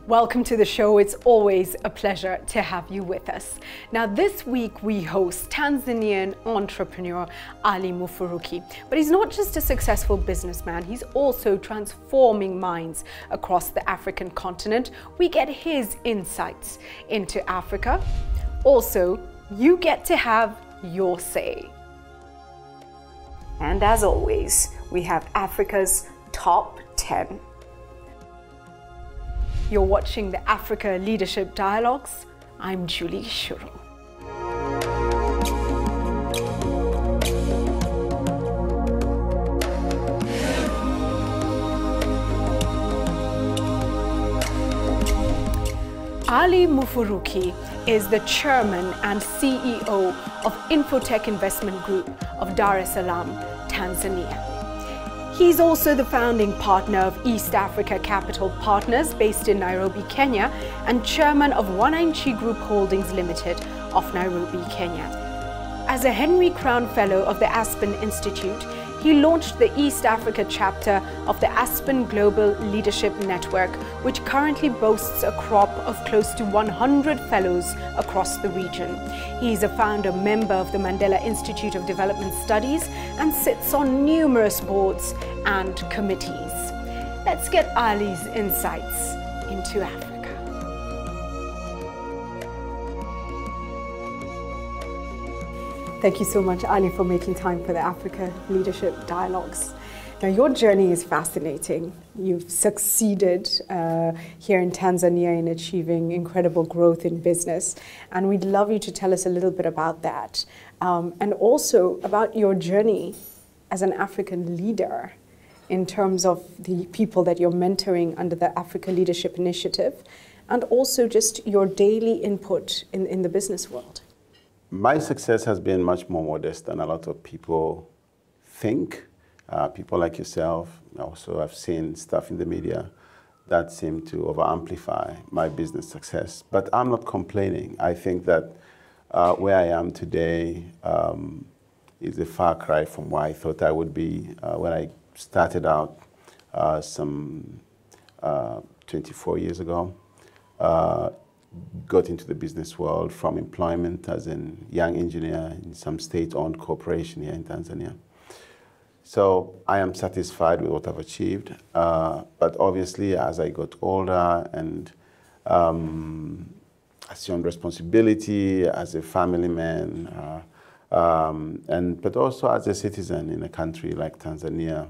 Welcome to the show. It's always a pleasure to have you with us. Now, this week we host Tanzanian entrepreneur Ali Mufuruki. But he's not just a successful businessman, he's also transforming minds across the African continent. We get his insights into Africa. Also, you get to have your say. And as always, we have Africa's top 10. You're watching the Africa Leadership Dialogues. I'm Julie Shuro. Ali Mufuruki is the chairman and CEO of Infotech Investment Group of Dar es Salaam, Tanzania. He's also the founding partner of East Africa Capital Partners based in Nairobi, Kenya, and chairman of Wananchi Group Holdings Limited of Nairobi, Kenya. As a Henry Crown Fellow of the Aspen Institute, he launched the East Africa chapter of the Aspen Global Leadership Network, which currently boasts a crop of close to 100 fellows across the region. He is a founder member of the Mandela Institute of Development Studies and sits on numerous boards and committees. Let's get Ali's insights into Africa. Thank you so much, Ali, for making time for the Africa Leadership Dialogues. Now, your journey is fascinating. You've succeeded here in Tanzania in achieving incredible growth in business. And we'd love you to tell us a little bit about that. And also about your journey as an African leader in terms of the people that you're mentoring under the Africa Leadership Initiative, and also just your daily input in the business world. My success has been much more modest than a lot of people think. People like yourself, also I've seen stuff in the media that seem to over-amplify my business success. But I'm not complaining. I think that where I am today is a far cry from where I thought I would be when I started out some 24 years ago. Got into the business world from employment as a young engineer in some state-owned corporation here in Tanzania. So I am satisfied with what I've achieved, but obviously as I got older and assumed responsibility as a family man, but also as a citizen in a country like Tanzania,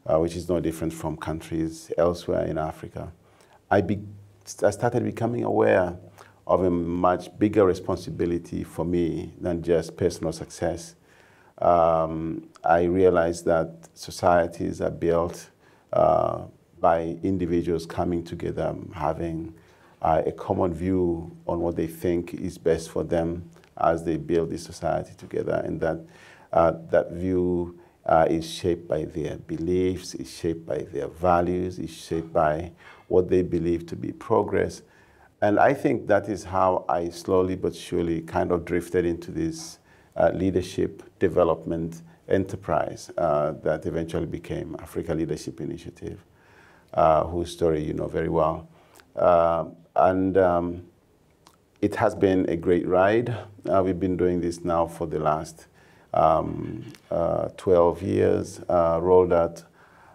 which is no different from countries elsewhere in Africa, I started becoming aware of a much bigger responsibility for me than just personal success. I realized that societies are built by individuals coming together, having a common view on what they think is best for them as they build this society together, and that view is shaped by their beliefs, is shaped by their values, is shaped by what they believe to be progress. And I think that is how I slowly but surely kind of drifted into this leadership development enterprise that eventually became Africa Leadership Initiative, whose story you know very well. It has been a great ride. We've been doing this now for the last 12 years, rolled out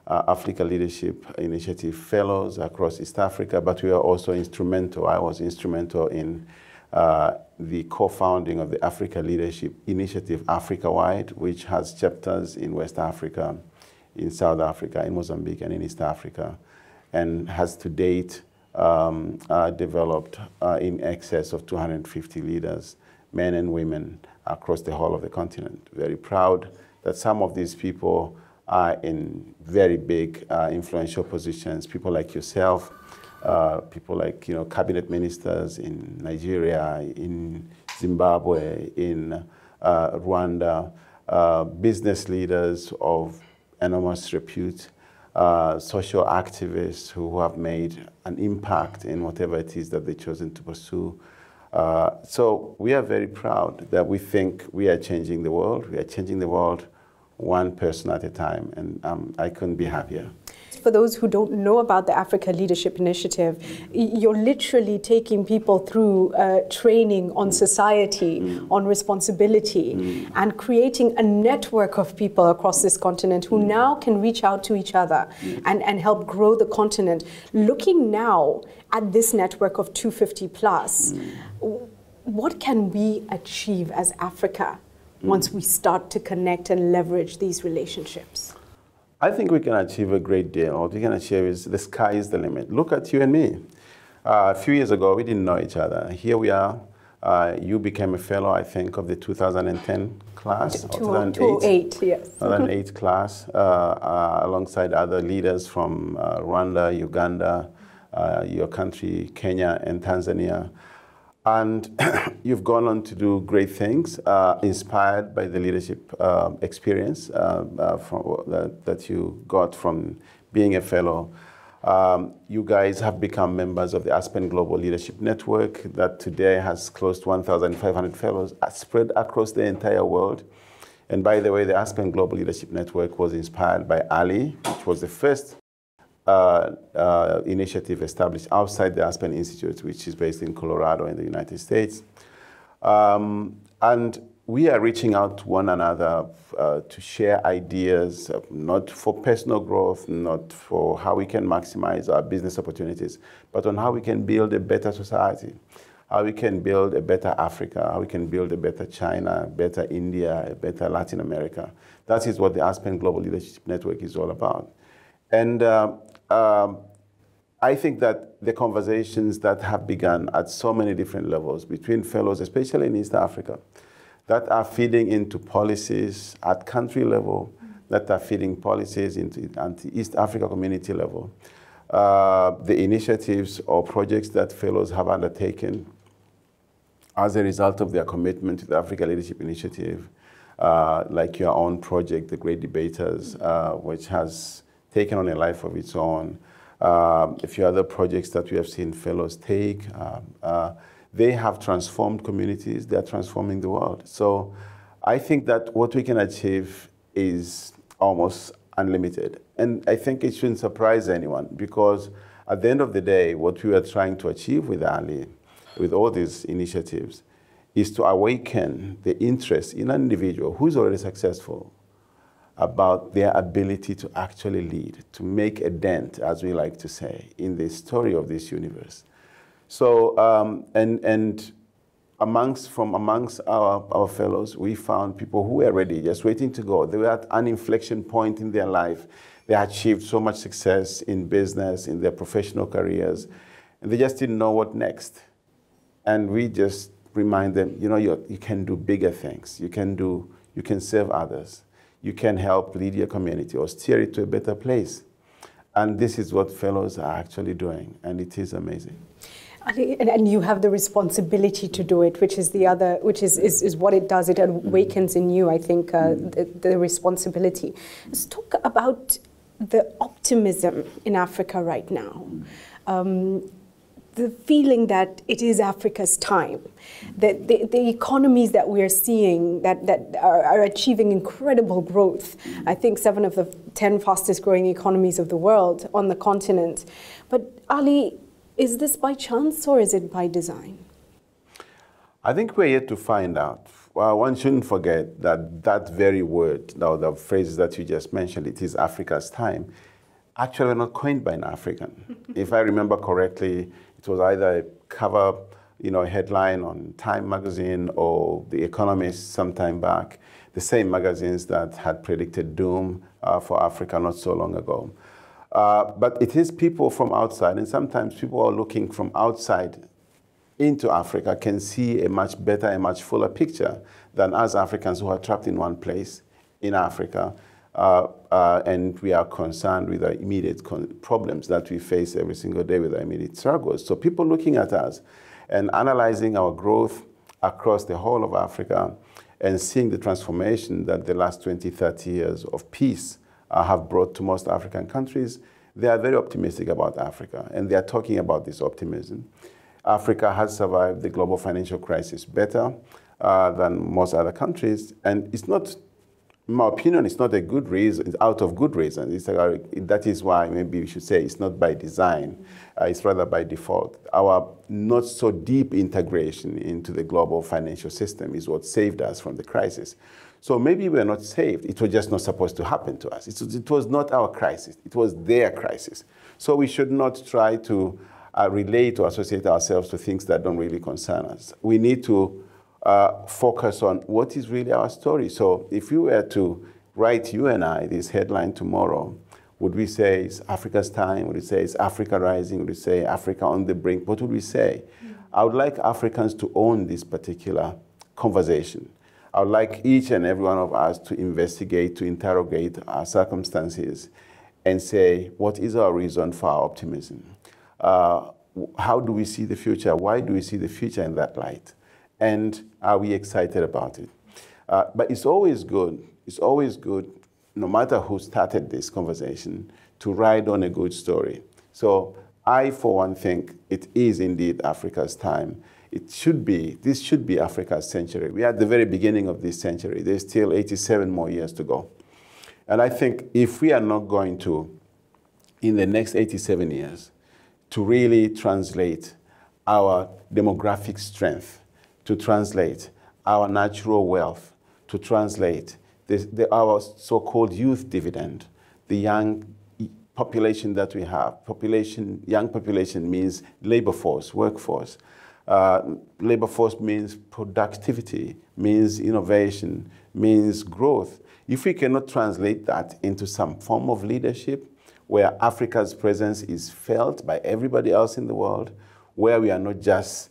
Africa Leadership Initiative Fellows across East Africa, but we are also instrumental. I was instrumental in the co-founding of the Africa Leadership Initiative Africa-wide, which has chapters in West Africa, in South Africa, in Mozambique, and in East Africa, and has to date developed in excess of 250 leaders, men and women, across the whole of the continent. Very proud that some of these people are in very big influential positions, people like yourself, people like cabinet ministers in Nigeria, in Zimbabwe, in Rwanda, business leaders of enormous repute, social activists who have made an impact in whatever it is that they've chosen to pursue. So we are very proud that we think we are changing the world. We are changing the world one person at a time, and I couldn't be happier. For those who don't know about the Africa Leadership Initiative, you're literally taking people through training on society, on responsibility, and creating a network of people across this continent who now can reach out to each other and help grow the continent. Looking now at this network of 250 plus, what can we achieve as Africa once we start to connect and leverage these relationships? I think we can achieve a great deal. What we can achieve is the sky is the limit. Look at you and me. A few years ago, we didn't know each other. Here we are. You became a fellow, I think, of the 2010 class. 2008, yes. 2008 class, alongside other leaders from Rwanda, Uganda, your country, Kenya, and Tanzania. And you've gone on to do great things, inspired by the leadership experience that you got from being a fellow. You guys have become members of the Aspen Global Leadership Network that today has close to 1,500 fellows spread across the entire world. And by the way, the Aspen Global Leadership Network was inspired by Ali, which was the first initiative established outside the Aspen Institute, which is based in Colorado in the United States. And we are reaching out to one another to share ideas, not for personal growth, not for how we can maximize our business opportunities, but on how we can build a better society, how we can build a better Africa, how we can build a better China, better India, a better Latin America. That is what the Aspen Global Leadership Network is all about. And I think that the conversations that have begun at so many different levels between fellows, especially in East Africa, that are feeding into policies at country level, that are feeding policies into East Africa community level, the initiatives or projects that fellows have undertaken as a result of their commitment to the Africa Leadership Initiative, like your own project, The Great Debaters, which has taken on a life of its own. A few other projects that we have seen fellows take, they have transformed communities, they are transforming the world. So I think that what we can achieve is almost unlimited. And I think it shouldn't surprise anyone, because at the end of the day, what we are trying to achieve with Ali, with all these initiatives, is to awaken the interest in an individual who's already successful about their ability to actually lead, to make a dent, as we like to say, in the story of this universe. So, and amongst our fellows, we found people who were ready, just waiting to go. They were at an inflection point in their life. They achieved so much success in business, in their professional careers, and they just didn't know what next. And we just remind them, you know, you can do bigger things. You can serve others. You can help lead your community or steer it to a better place. And this is what fellows are actually doing, and it is amazing. And you have the responsibility to do it, which is the other, which is what it does. It awakens in you, I think, the responsibility. Let's talk about the optimism in Africa right now. The feeling that it is Africa's time, that the economies that we are seeing that are achieving incredible growth. I think 7 of the 10 fastest growing economies of the world on the continent. But Ali, is this by chance or is it by design? I think we're yet to find out. Well, one shouldn't forget that that very word, now the phrases that you just mentioned, it is Africa's time, actually were not coined by an African. If I remember correctly, it was either a cover, headline on Time magazine or The Economist some time back, the same magazines that had predicted doom for Africa not so long ago. But it is people from outside, and sometimes people are looking from outside into Africa can see a much better, a much fuller picture than us Africans who are trapped in one place in Africa. And we are concerned with the immediate problems that we face every single day with our immediate struggles. So people looking at us and analyzing our growth across the whole of Africa and seeing the transformation that the last 20, 30 years of peace have brought to most African countries, they are very optimistic about Africa, and they are talking about this optimism. Africa has survived the global financial crisis better than most other countries, and it's not in my opinion, it's not a good reason. It's out of good reason. That is why maybe we should say it's not by design. It's rather by default. Our not so deep integration into the global financial system is what saved us from the crisis. So maybe we're not saved. It was just not supposed to happen to us. It was not our crisis. It was their crisis. So we should not try to relate or associate ourselves to things that don't really concern us. We need to focus on what is really our story. So if you were to write, you and I, this headline tomorrow, would we say it's Africa's time? Would we say it's Africa rising? Would we say Africa on the brink? What would we say? I would like Africans to own this particular conversation. I would like each and every one of us to investigate, to interrogate our circumstances and say, what is our reason for our optimism? How do we see the future? Why do we see the future in that light? And are we excited about it? But it's always good, no matter who started this conversation, to ride on a good story. So I, for one, think it is indeed Africa's time. This should be Africa's century. We are at the very beginning of this century. There's still 87 more years to go. And I think if we are not going to, in the next 87 years, to really translate our demographic strength, to translate our natural wealth, to translate our so-called youth dividend, the young population that we have. Young population means labor force, workforce. Labor force means productivity, means innovation, means growth. If we cannot translate that into some form of leadership where Africa's presence is felt by everybody else in the world, where we are not just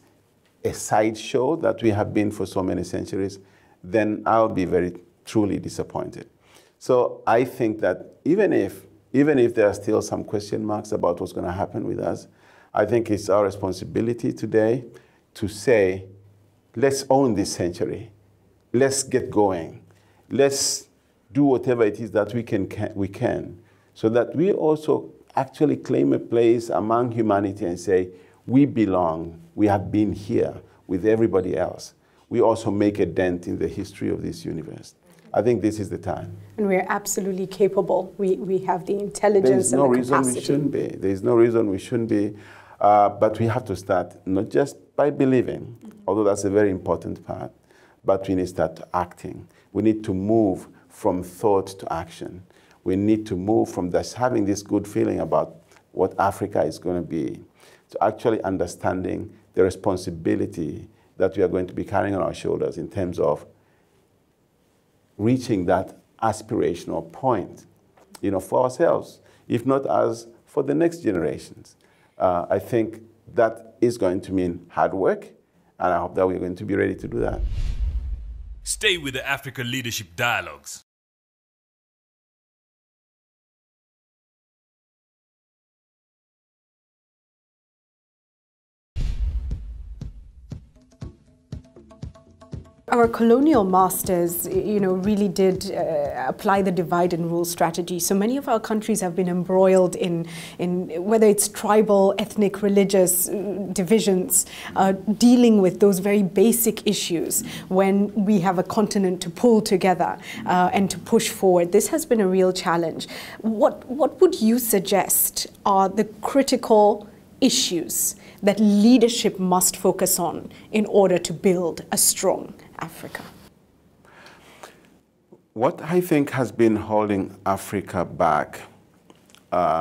a sideshow that we have been for so many centuries, then I'll be very truly disappointed. So I think that even if there are still some question marks about what's going to happen with us, I think it's our responsibility today to say, let's own this century. Let's get going. Let's do whatever it is that we can, so that we also actually claim a place among humanity and say, we belong. We have been here with everybody else. We also make a dent in the history of this universe. I think this is the time. And we're absolutely capable. We have the intelligence and the capacity. There's no reason we shouldn't be. There's no reason we shouldn't be. But we have to start not just by believing, although that's a very important part, but we need to start acting. We need to move from thought to action. We need to move from just having this good feeling about what Africa is going to be, to actually understanding the responsibility that we are going to be carrying on our shoulders in terms of reaching that aspirational point, for ourselves, if not us, for the next generations. I think that is going to mean hard work, and I hope that we're going to be ready to do that. Stay with the Africa Leadership Dialogues. Our colonial masters, really did apply the divide and rule strategy. So many of our countries have been embroiled in whether it's tribal, ethnic, religious divisions, dealing with those very basic issues when we have a continent to pull together and to push forward. This has been a real challenge. What would you suggest are the critical issues that leadership must focus on in order to build a strong Africa? What I think has been holding Africa back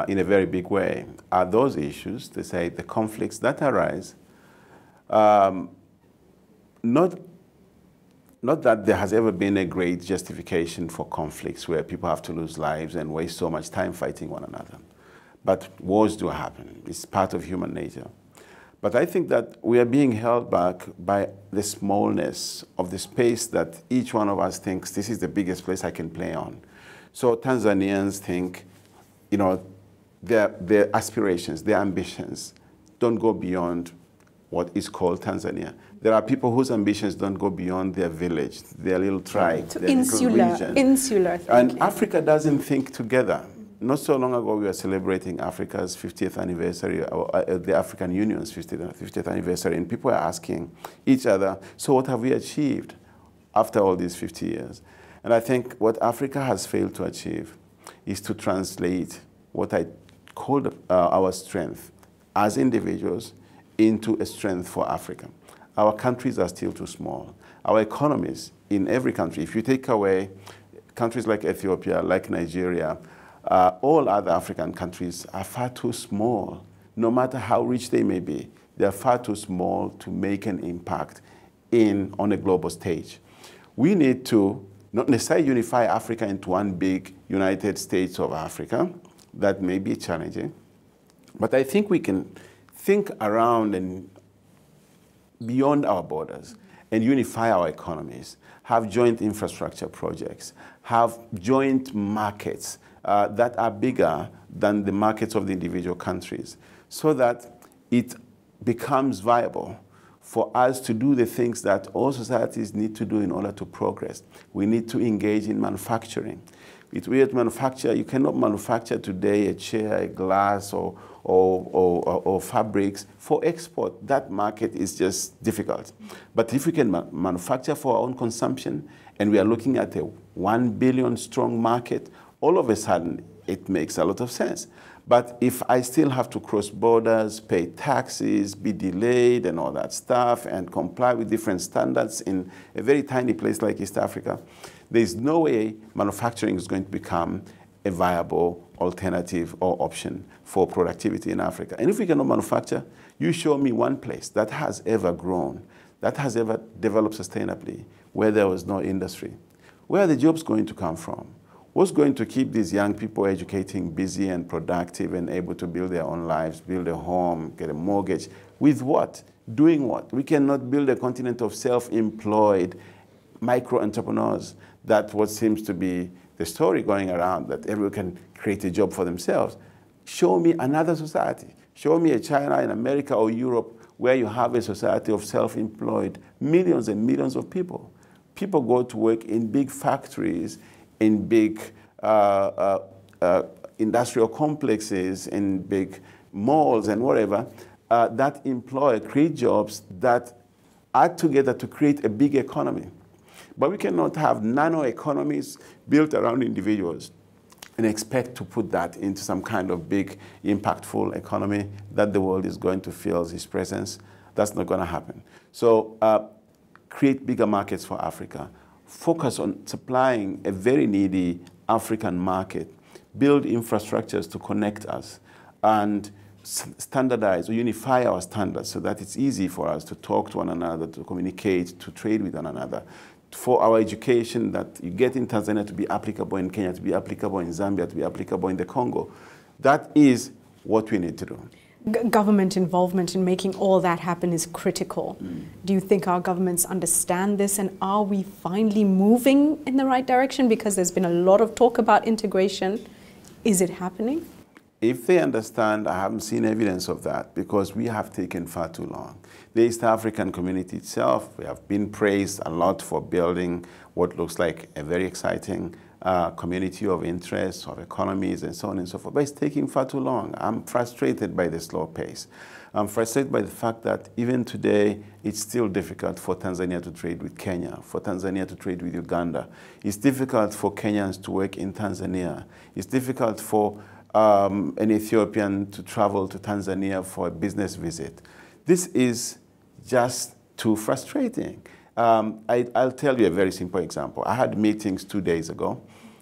in a very big way are those issues, to say the conflicts that arise. Not that there has ever been a great justification for conflicts where people have to lose lives and waste so much time fighting one another. But wars do happen. It's part of human nature. But I think that we are being held back by the smallness of the space that each one of us thinks this is the biggest place I can play on. So Tanzanians think, their aspirations, their ambitions don't go beyond what is called Tanzania. There are people whose ambitions don't go beyond their village, their little tribe, their little region. Insular thinking. And Africa doesn't think together. Not so long ago, we were celebrating Africa's 50th anniversary, or the African Union's 50th anniversary, and people are asking each other, so what have we achieved after all these 50 years? And I think what Africa has failed to achieve is to translate what I call our strength as individuals into a strength for Africa. Our countries are still too small. Our economies in every country, if you take away countries like Ethiopia, like Nigeria, all other African countries are far too small. No matter how rich they may be, they are far too small to make an impact on a global stage. We need to not necessarily unify Africa into one big United States of Africa. That may be challenging. But I think we can think around and beyond our borders and unify our economies, have joint infrastructure projects, have joint markets that are bigger than the markets of the individual countries, so that it becomes viable for us to do the things that all societies need to do in order to progress. We need to engage in manufacturing. It's weird manufacture. You cannot manufacture today a chair, a glass, or fabrics for export. That market is just difficult. But if we can manufacture for our own consumption, and we are looking at a 1 billion strong market, all of a sudden it makes a lot of sense. But if I still have to cross borders, pay taxes, be delayed and all that stuff, and comply with different standards in a very tiny place like East Africa, there's no way manufacturing is going to become a viable alternative or option for productivity in Africa. And if we cannot manufacture, you show me one place that has ever grown, that has ever developed sustainably, where there was no industry. Where are the jobs going to come from? What's going to keep these young people educating, busy and productive and able to build their own lives, build a home, get a mortgage? With what? Doing what? We cannot build a continent of self-employed micro-entrepreneurs. That's what seems to be the story going around, that everyone can create a job for themselves. Show me another society. Show me a China, in America or Europe, where you have a society of self-employed, millions and millions of people. People go to work in big factories, in big industrial complexes, in big malls and whatever, that employ, create jobs that add together to create a big economy. But we cannot have nano economies built around individuals and expect to put that into some kind of big, impactful economy that the world is going to feel its presence. That's not going to happen. So create bigger markets for Africa. Focus on supplying a very needy African market. Build infrastructures to connect us and standardize or unify our standards so that it's easy for us to talk to one another, to communicate, to trade with one another. For our education that you get in Tanzania to be applicable in Kenya, to be applicable in Zambia, to be applicable in the Congo. That is what we need to do. Government involvement in making all that happen is critical. Do you think our governments understand this, and are we finally moving in the right direction? Because there's been a lot of talk about integration. Is it happening? If they understand, I haven't seen evidence of that because we have taken far too long. The East African community itself, we have been praised a lot for building what looks like a very exciting community of interests, of economies, and so on and so forth. But it's taking far too long. I'm frustrated by the slow pace. I'm frustrated by the fact that even today, it's still difficult for Tanzania to trade with Kenya, for Tanzania to trade with Uganda. It's difficult for Kenyans to work in Tanzania. It's difficult for an Ethiopian to travel to Tanzania for a business visit. This is just too frustrating. I'll tell you a very simple example. I had meetings 2 days ago.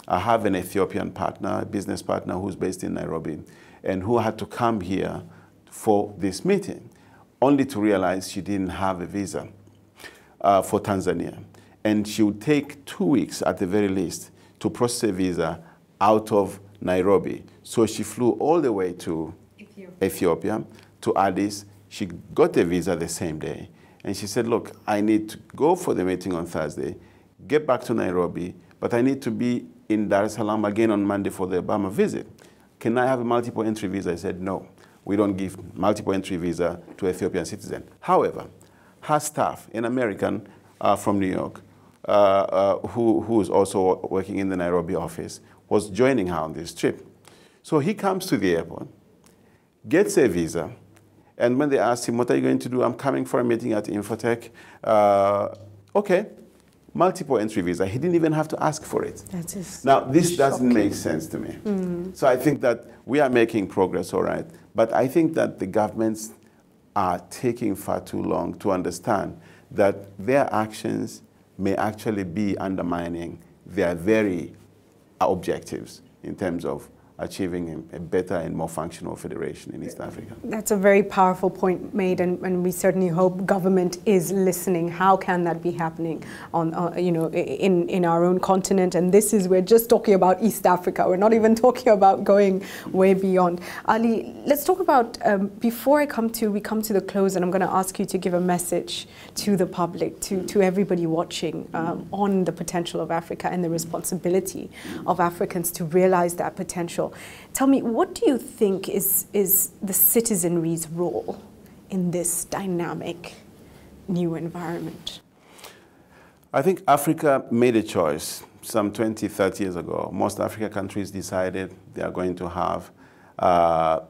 I have an Ethiopian partner, a business partner who's based in Nairobi, and who had to come here for this meeting, only to realize she didn't have a visa for Tanzania. And she would take 2 weeks at the very least to process a visa out of Nairobi. So she flew all the way to Ethiopia, to Addis. She got a visa the same day. And she said, look, I need to go for the meeting on Thursday, get back to Nairobi, but I need to be in Dar es Salaam again on Monday for the Obama visit. Can I have a multiple entry visa? I said, no, we don't give multiple entry visa to Ethiopian citizens. However, her staff, an American from New York, who is also working in the Nairobi office, was joining her on this trip. So he comes to the airport, gets a visa, and when they asked him, what are you going to do? I'm coming for a meeting at Infotech. Okay, multiple entry visa. He didn't even have to ask for it. That is now, this doesn't shocking. make sense to me. So I think that we are making progress, all right. But I think that the governments are taking far too long to understand that their actions may actually be undermining their very objectives in terms of achieving a better and more functional federation in East Africa. That's a very powerful point made, and we certainly hope government is listening. How can that be happening on, in our own continent? And this is, we're just talking about East Africa. We're not even talking about going way beyond. Ali, let's talk about, before we come to the close, and I'm going to ask you to give a message to the public, to everybody watching on the potential of Africa and the responsibility of Africans to realize that potential. Tell me, what do you think is the citizenry's role in this dynamic new environment? I think Africa made a choice some 20, 30 years ago. Most African countries decided they are going to have to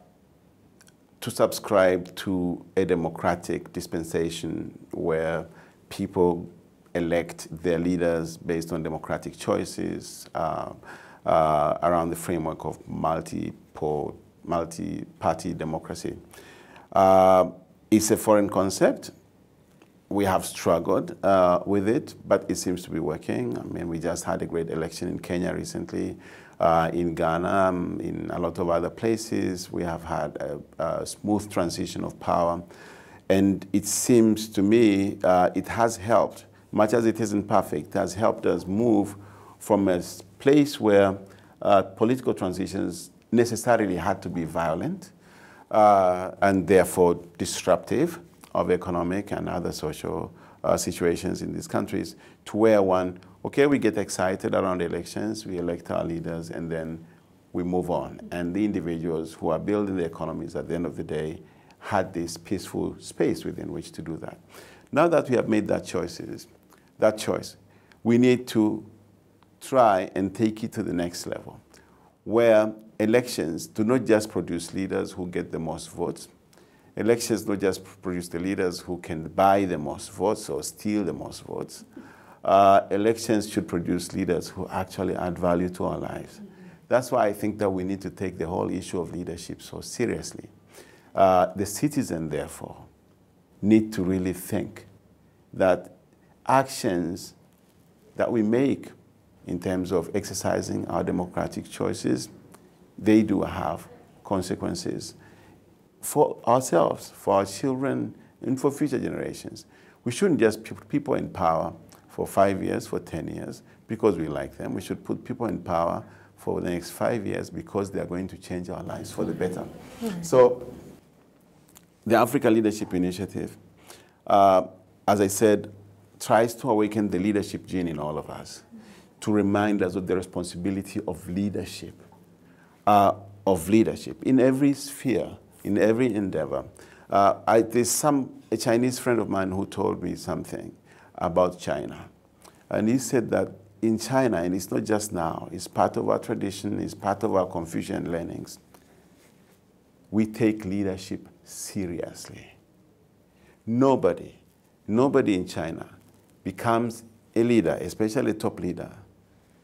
subscribe to a democratic dispensation where people elect their leaders based on democratic choices, around the framework of multi-party democracy. It's a foreign concept. We have struggled with it, but it seems to be working. I mean, we just had a great election in Kenya recently, in Ghana, in a lot of other places. We have had a smooth transition of power. And it seems to me it has helped, much as it isn't perfect, it has helped us move from a place where political transitions necessarily had to be violent and therefore disruptive of economic and other social situations in these countries, to where we get excited around elections, we elect our leaders, and then we move on. And the individuals who are building the economies at the end of the day had this peaceful space within which to do that. Now that we have made that choice, we need to try and take it to the next level, where elections do not just produce leaders who get the most votes. Elections don't just produce the leaders who can buy the most votes or steal the most votes. Elections should produce leaders who actually add value to our lives. That's why I think that we need to take the whole issue of leadership so seriously. The citizen, therefore, need to really think that actions that we make in terms of exercising our democratic choices, they do have consequences for ourselves, for our children, and for future generations. We shouldn't just put people in power for 5 years, for 10 years, because we like them. We should put people in power for the next 5 years because they are going to change our lives for the better. So the Africa Leadership Initiative, as I said, tries to awaken the leadership gene in all of us, to remind us of the responsibility of leadership in every sphere, in every endeavor. There's a Chinese friend of mine who told me something about China. And he said that in China, and it's not just now, it's part of our tradition, it's part of our Confucian learnings, we take leadership seriously. Nobody in China becomes a leader, especially a top leader,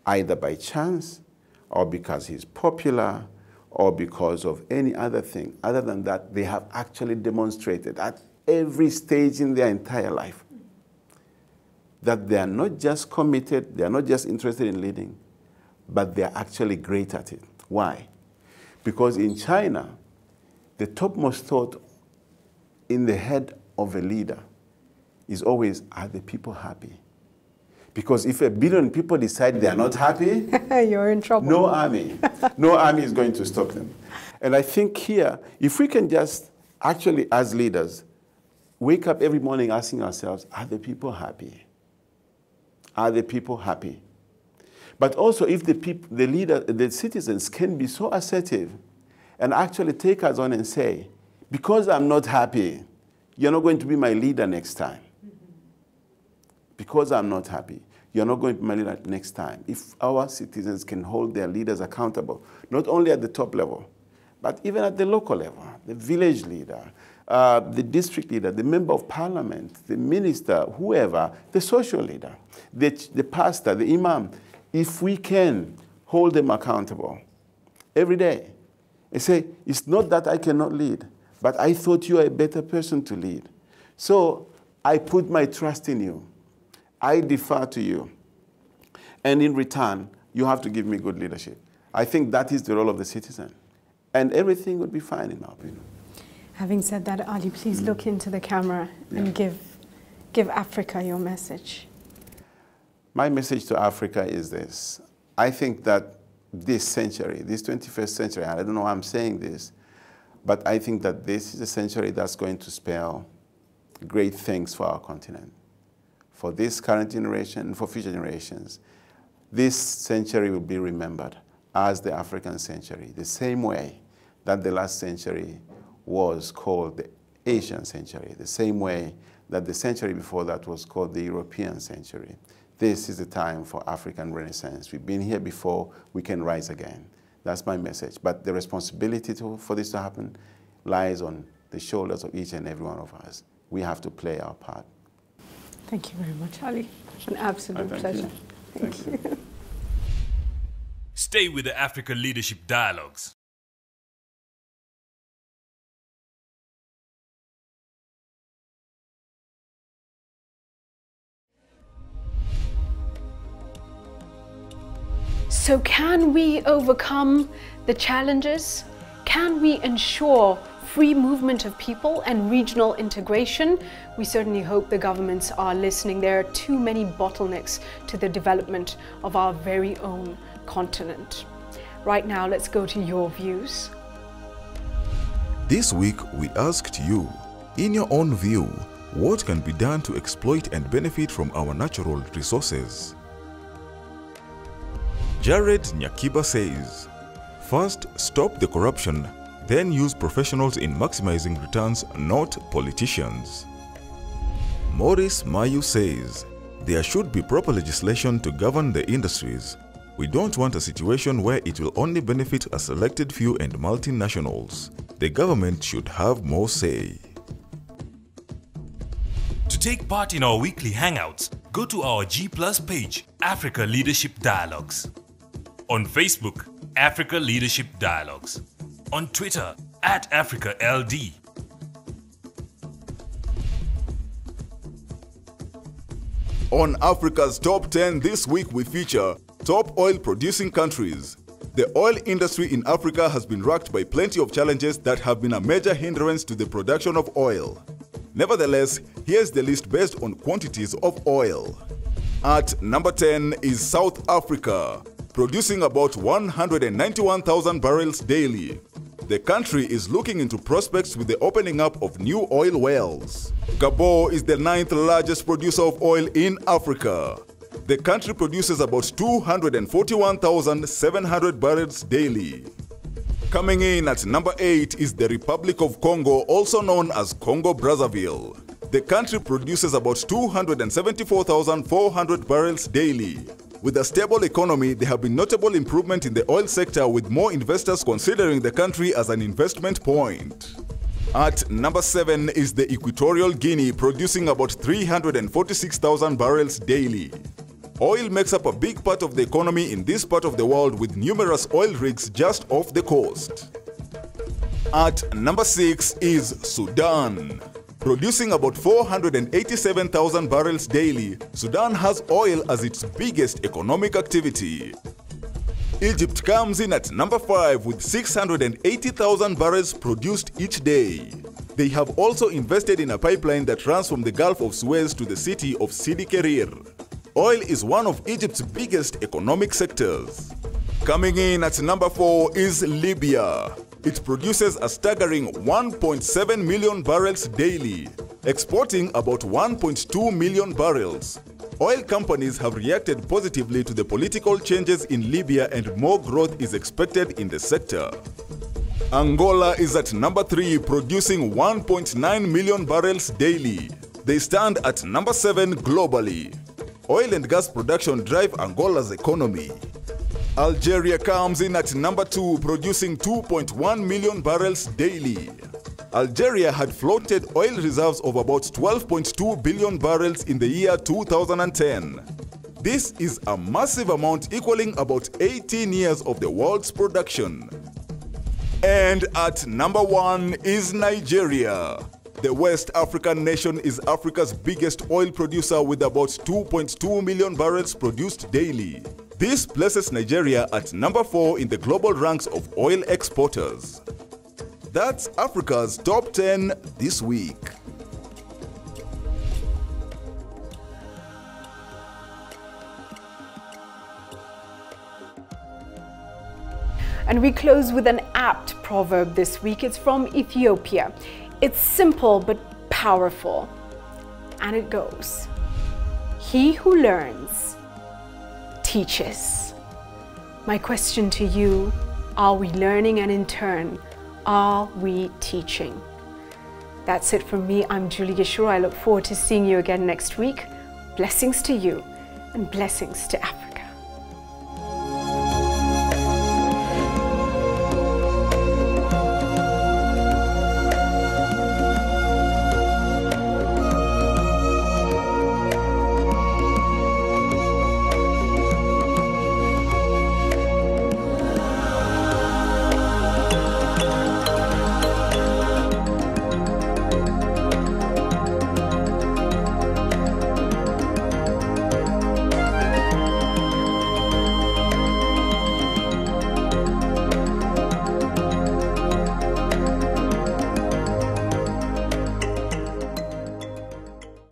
either by chance or because he's popular or because of any other thing. Other than that, they have actually demonstrated at every stage in their entire life that they are not just committed, they are not just interested in leading, but they are actually great at it. Why? Because in China, the topmost thought in the head of a leader is always, are the people happy? Because if 1 billion people decide they are not happy, you're in trouble. No army is going to stop them. And I think here, if we can just actually, as leaders, wake up every morning asking ourselves, are the people happy? Are the people happy? But also, if the citizens can be so assertive and actually take us on and say, because I'm not happy, you're not going to be my leader next time. Because I'm not happy, you're not going to be my leader next time. If our citizens can hold their leaders accountable, not only at the top level, but even at the local level, the village leader, the district leader, the member of parliament, the minister, whoever, the social leader, the pastor, the imam, if we can hold them accountable every day and say, it's not that I cannot lead, but I thought you are a better person to lead. So I put my trust in you. I defer to you. And in return, you have to give me good leadership. I think that is the role of the citizen. And everything would be fine, in my opinion. Having said that, Ali, please look into the camera and give Africa your message. My message to Africa is this. I think that this century, this 21st century, and I don't know why I'm saying this, but I think that this is a century that's going to spell great things for our continent, for this current generation and for future generations. This century will be remembered as the African century, the same way that the last century was called the Asian century, the same way that the century before that was called the European century. This is the time for African Renaissance. We've been here before, we can rise again. That's my message. But the responsibility for this to happen lies on the shoulders of each and every one of us. We have to play our part. Thank you very much, Ali. An absolute pleasure. Thank you. Stay with the Africa Leadership Dialogues. So can we overcome the challenges? Can we ensure free movement of people and regional integration? We certainly hope the governments are listening. There are too many bottlenecks to the development of our very own continent. Right now, let's go to your views. This week, we asked you, in your own view, what can be done to exploit and benefit from our natural resources? Jared Nyakiba says, first, stop the corruption, then use professionals in maximizing returns, not politicians. Maurice Mayu says, there should be proper legislation to govern the industries. We don't want a situation where it will only benefit a selected few and multinationals. The government should have more say. To take part in our weekly hangouts, go to our G+ page, Africa Leadership Dialogues. On Facebook, Africa Leadership Dialogues. On Twitter, @AfricaLD. On Africa's Top 10 this week we feature top oil producing countries. The oil industry in Africa has been racked by plenty of challenges that have been a major hindrance to the production of oil. Nevertheless, here's the list based on quantities of oil. At number 10 is South Africa, producing about 191,000 barrels daily. The country is looking into prospects with the opening up of new oil wells. Gabon is the 9th largest producer of oil in Africa. The country produces about 241,700 barrels daily. Coming in at number 8 is the Republic of Congo, also known as Congo-Brazzaville. The country produces about 274,400 barrels daily. With a stable economy, there have been notable improvement in the oil sector, with more investors considering the country as an investment point. At number 7 is the Equatorial Guinea, producing about 346,000 barrels daily. Oil makes up a big part of the economy in this part of the world, with numerous oil rigs just off the coast. At number 6 is Sudan. Producing about 487,000 barrels daily, Sudan has oil as its biggest economic activity. Egypt comes in at number 5 with 680,000 barrels produced each day. They have also invested in a pipeline that runs from the Gulf of Suez to the city of Sidi Kerir. Oil is one of Egypt's biggest economic sectors. Coming in at number 4 is Libya. It produces a staggering 1.7 million barrels daily, exporting about 1.2 million barrels. Oil companies have reacted positively to the political changes in Libya, and more growth is expected in the sector. Angola is at number 3, producing 1.9 million barrels daily. They stand at number 7 globally. Oil and gas production drive Angola's economy. Algeria comes in at number 2, producing 2.1 million barrels daily. Algeria had floated oil reserves of about 12.2 billion barrels in the year 2010. This is a massive amount equaling about 18 years of the world's production. And at number 1 is Nigeria. The West African nation is Africa's biggest oil producer with about 2.2 million barrels produced daily. This places Nigeria at number 4 in the global ranks of oil exporters. That's Africa's Top 10 this week. And we close with an apt proverb this week. It's from Ethiopia. It's simple but powerful. And it goes, "He who learns teaches." My question to you, are we learning, and in turn, are we teaching? That's it from me. I'm Julie Gishuru. I look forward to seeing you again next week. Blessings to you and blessings to Africa.